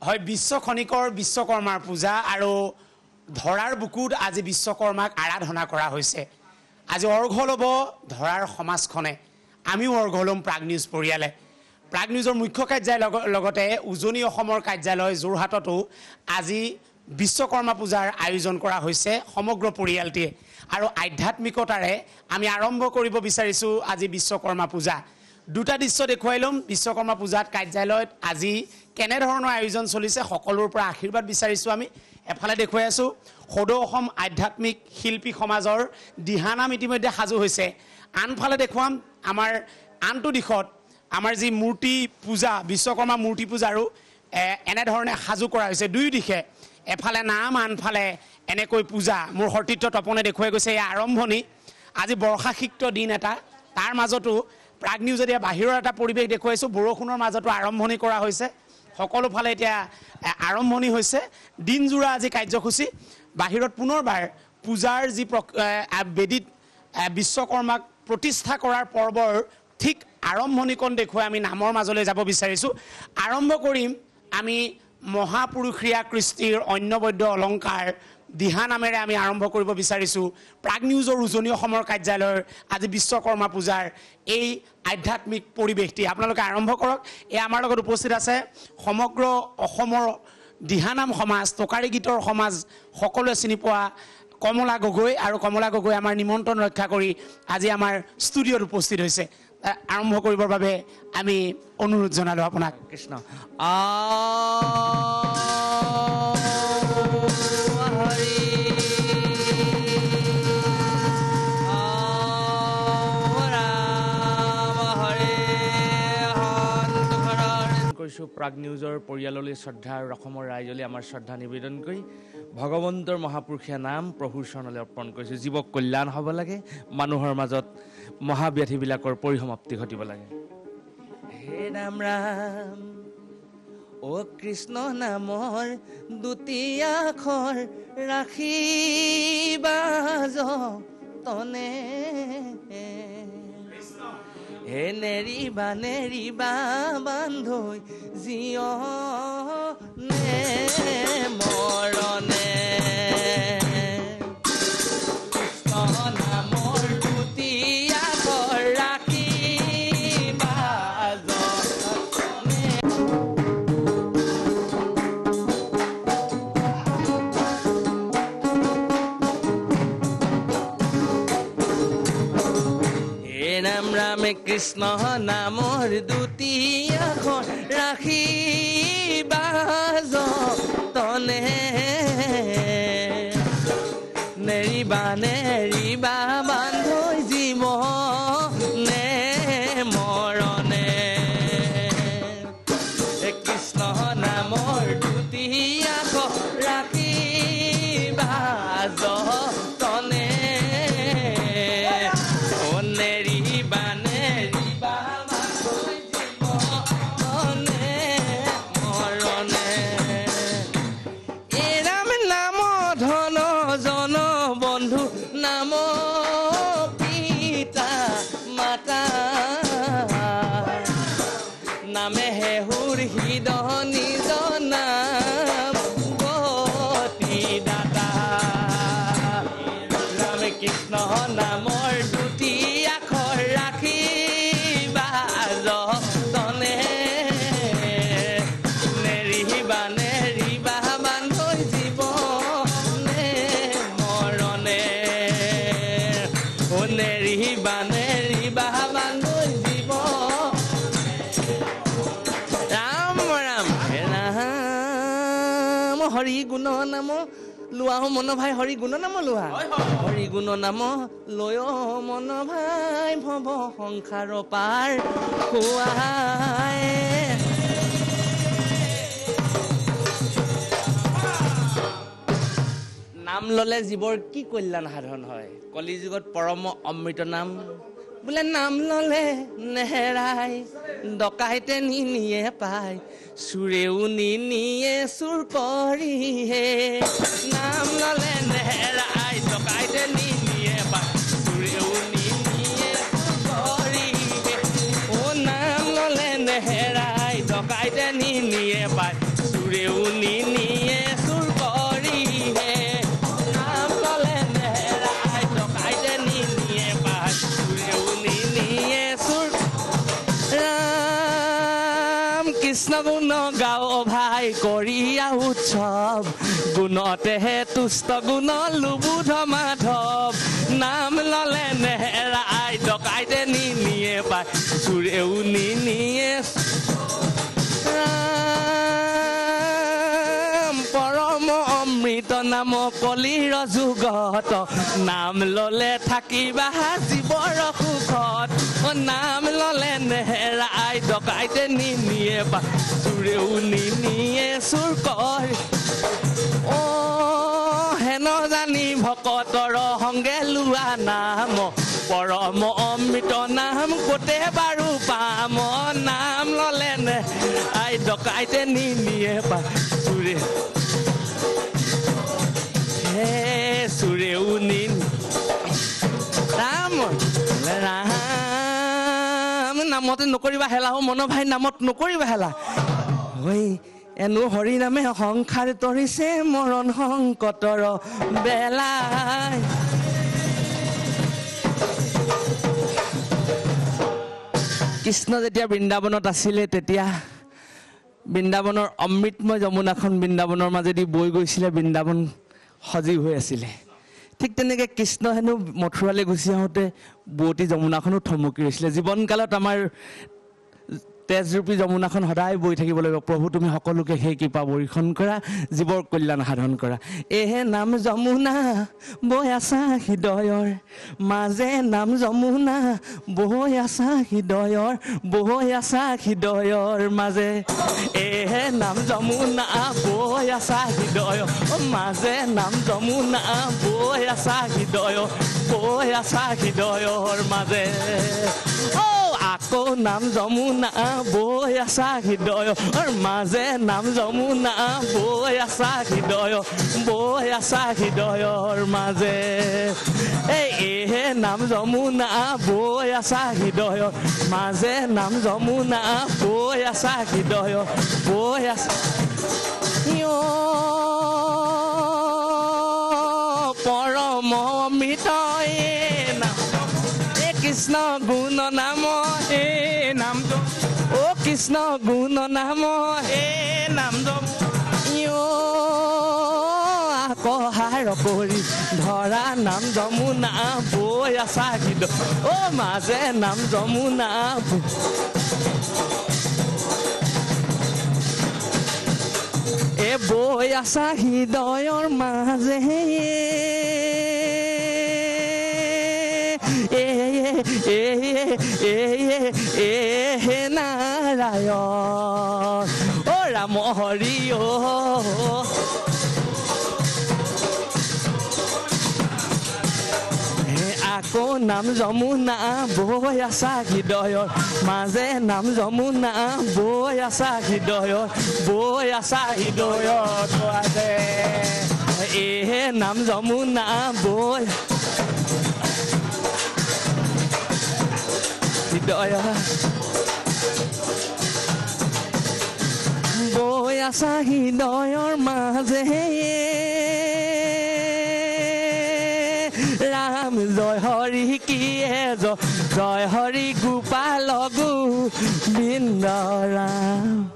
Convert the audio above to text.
হয় বিশ্ব খনিকৰ বিশ্বকৰ্মাৰ পূজা আৰু ধৰাৰ বুকুত আজি বিশ্বকৰ্মাক আৰাধনা কৰা হৈছে আজি অৰ্ঘ ল'ব ধৰাৰ সমাজখনে আমিও অৰ্ঘ ল'ম প্ৰাগ নিউজ পৰিয়ালে প্ৰাগ নিউজৰ মুখ্য কাৰ্যালয়ৰ লগতে উজনি অসমৰ কাৰ্যালয় যোৰহাটতো আজি বিশ্বকৰ্মা পূজাৰ আয়োজন কৰা হৈছে সমগ্ৰ পৰিয়ালটিয়ে আৰু আধ্যাত্মিকতাৰে আমি আৰম্ভ কৰিব বিচাৰিছো আজি বিশ্বকৰ্মা পূজা দুটা দৃশ্য দেখুৱাই লম বিশ্বকৰ্মা পূজাত কাৰ্যালয়ত আজি কেনে ধৰণৰ আয়োজন চলিছে সকলোৰ পৰা আশীৰ্বাদ বিচাৰিছো আমি এফালে দেখুৱাই আছো সদৌ অসম আধ্যাত্মিক শিল্পী সমাজৰ দিহানাম ইতিমধ্যে সাজু হৈছে আনফালে দেখুৱাম আমাৰ আনটো দিশত আমাৰ যি মূৰ্তি পূজা বিশ্বকৰ্মা মূৰ্তি পূজাৰো এনে ধৰণে সাজু কৰা হৈছে দুই দিশে এফালে নাম আনফালে এনেকৈ পূজা মোৰ হৰ্তিত্ব তপনে দেখুৱাই গৈছে এই আৰম্ভণি আজি বৰ্ষাশিক্ত দিন এটা তাৰ মাজতো প্ৰাগ নিউজ এতিয়া বাহিৰৰ এটা পৰিৱেশ দেখুৱাইছো বৰষুণৰ মাজতো আৰম্ভণি কৰা হৈছে সকলো ফালে এতিয়া আৰম্ভণি হৈছে দিনজোৰা আজি কাৰ্যসূচী বাহিৰত পুনৰবাৰ পূজাৰ যি বেদিত বিশ্বকৰ্মাক প্ৰতিষ্ঠা কৰাৰ পৰ্বৰ ঠিক আৰম্ভণিকণ দেখুৱাই আমি নামৰ মাজলৈ যাব বিচাৰিছো আৰম্ভ কৰিম আমি মহাপুৰুষীয়া কৃষ্টিৰ অন্যবদ্য অলংকাৰ দিহা নামেৰে আমি আৰম্ভ কৰিব বিচাৰিছো প্ৰাগ নিউজৰ উজনি অসমৰ কাৰ্যালয়ৰ আজি বিশ্বকৰ্মা পূজাৰ এই আধ্যাত্মিক পৰিৱেশটি আপোনালোকে আৰম্ভ কৰক এই আমাৰ লগত উপস্থিত আছে সমগ্ৰ অসমৰ দিহানাম সমাজ টকাৰী গীতৰ সমাজ সকলোৱে চিনি পোৱা কমলা গগৈ আৰু কমলা গগৈ আমাৰ নিমন্ত্ৰণ ৰক্ষা কৰি আজি আমাৰ ষ্টুডিঅ'ত উপস্থিত হৈছে আৰম্ভ কৰিবৰ বাবে আমি অনুৰোধ জনালো আপোনাক কৃষ্ণ কৈছোঁ প্ৰাগ নিউজৰ পৰিয়াললৈ শ্ৰদ্ধা আৰু অসমৰ ৰাইজলৈ আমাৰ শ্ৰদ্ধা নিবেদন কৰি ভগৱন্তৰ মহাপুৰুষীয়া নাম প্ৰভুৰ চৰণলৈ অৰ্পণ কৰিছোঁ জীৱক কল্যাণ হ'ব লাগে মানুহৰ মাজত মহাব্যাধিবিলাকৰ পৰিসমাপ্তি ঘটিব লাগে হে ৰাম ৰাম অ কৃষ্ণ নামৰ দুটি আখৰ ৰাখিবা যতনে হে নেৰিবা বান্ধৈ জীয়নে মৰণে কৃষ্ণ নামৰ দুটি আখৰ ৰাখিবা যতনে ৰাম ৰামে কৃষ্ণ নামৰ দুটি আখৰ ৰাখিবা যতনে নেৰিবা বান্ধৈ জীৱনে মৰণে কৃষ্ণ নামৰ দুটি আখৰ ৰাখিবা যতনে নাম পিতা মাতা নামে হেহুৰ হৃদ নিজ নাম গতি দাতা ৰাম কৃষ্ণ নামৰ দুটি আখৰ ৰাখিবা যতনে নেৰিবা বান্ধৈ জীৱনে মৰণে নেৰিবা বান্ধৈ জীৱ ৰাম ৰাম ৰাম হৰি গুণ নাম লোৱা মন ভাই হৰি গুণ নাম লোৱা হৰি গুণ নাম লৈ মন ভাই ভৱ সংসাৰ পাৰ খুৱাই নাম ললে জীৱৰ কি কল্যাণ সাধন হয় কলিযুগত পৰম অমৃত নাম বোলে নাম ললে নেহেৰাই ডকাইতে নিনিয়ে পায় চুৰেও নিনিয়ে চুৰ কৰিহে নাম ললে নেহেৰাই ডকাইতে নিনিয়ে পায় চুৰেও নিনিয়ে চুৰ কৰিহে ও নাম ললে নেহেৰাই ডকাইতে নিনিয়ে পায় সুৰেও নিনিয়ে চুৰ কৰিহে নাম ললে নেহেৰাই ডকাইতে নিনিয়ে পায় সুৰেও নিনিয়ে চুৰ ৰাম কৃষ্ণ গুণ গাও ভাই কৰিয়া উৎসৱ গুণতেহে তুষ্ট গুণ লুবুধ মাধৱ নাম ললে নেহেৰাই ডকাইতে নিনিয়ে পায় চুৰেও নিনিয়ে ৰাম পৰম অমৃত নাম কলিৰ যুগত নাম ললে থাকিবা জীৱৰ সুখত নাম ললে নেহেৰাই ডকাইতে নিনিয়ে পায় চুৰেও নিনিয়ে চুৰ কৰে হেন জানি ভকতৰ সংগে লোৱা নাম পৰম অমৃত নাম কোতে বাৰু পাম নাম ললে নে আই ডকাইতে নিনিয়ে পায় চুৰে হে চুৰেও নিন ৰাম ৰাম নামতে নকৰিবা হেলা মন ভাই নামত নকৰিবা হেলা ঐ এনো হৰি নামে সংসাৰ তৰিছে মৰণ সংকটৰ বেলাই কৃষ্ণ যেতিয়া বৃন্দাবনত আছিলে তেতিয়া বৃন্দাবনৰ অমৃতময় যমুনাখন বৃন্দাবনৰ মাজেদি বৈ গৈছিলে বৃন্দাবন সজীৱ হৈ আছিলে ঠিক তেনেকৈ কৃষ্ণ হেনো মথুৰালৈ গুচি আহোঁতে বুৱতী যমুনাখনো থমকি ৰৈছিলে জীৱনকালত আমাৰ তেজৰূপী যমুনাখন সদায় বৈ থাকিব লাগিব প্ৰভু তুমি সকলোকে সেই কৃপা বৰ্ষণ কৰা জীৱৰ কল্যাণ সাধন কৰা এহে নাম যমুনা বৈ আছা হৃদয়ৰ মাজে নাম যমুনা বৈ আছা হৃদয়ৰ বৈ আছা হৃদয়ৰ মাজে এহে নাম যমুনা বৈ আছা হৃদয়ৰ মাজে নাম যমুনা বৈ আছা হৃদয়ৰ বৈ আছা হৃদয়ৰ মাজে আকৌ নাম যমুনা বৈ আছা হৃদয়ৰ মাজে নাম যমুনা বৈ আছা হৃদয় বৈ আছা হৃদয়ৰ মাজে এহে নাম যমুনা বৈ আছা হৃদয়ৰ মাজে নাম যমুনা বৈ আছা হৃদয় বৈ আছা পৰম অমৃত নাম কৃষ্ণ গুণ নাম হে নাম ও কৃষ্ণ গুণ নাম হে নাম আকহাৰ কৰি ধৰা নাম যমুনা বৈ আছা হৃদয় অ মাজে নাম যমুনা এ বৈ আছা হৃদয়ৰ মাজে হে নাৰায়ণ অ ৰাম হৰি আকৌ নাম যমুনা বৈ আছা হৃদয়ৰ মাজে নাম যমুনা বৈ আছা হৃদয়ৰ বৈ আছা হৃদয়ত এহে নাম যমুনা বৈ হৃদয় বৈ আছা হৃদয়ৰ মাজে ৰাম জয় হৰি কিয়ে জয় হৰি গোপাল গোবিন্দ ৰাম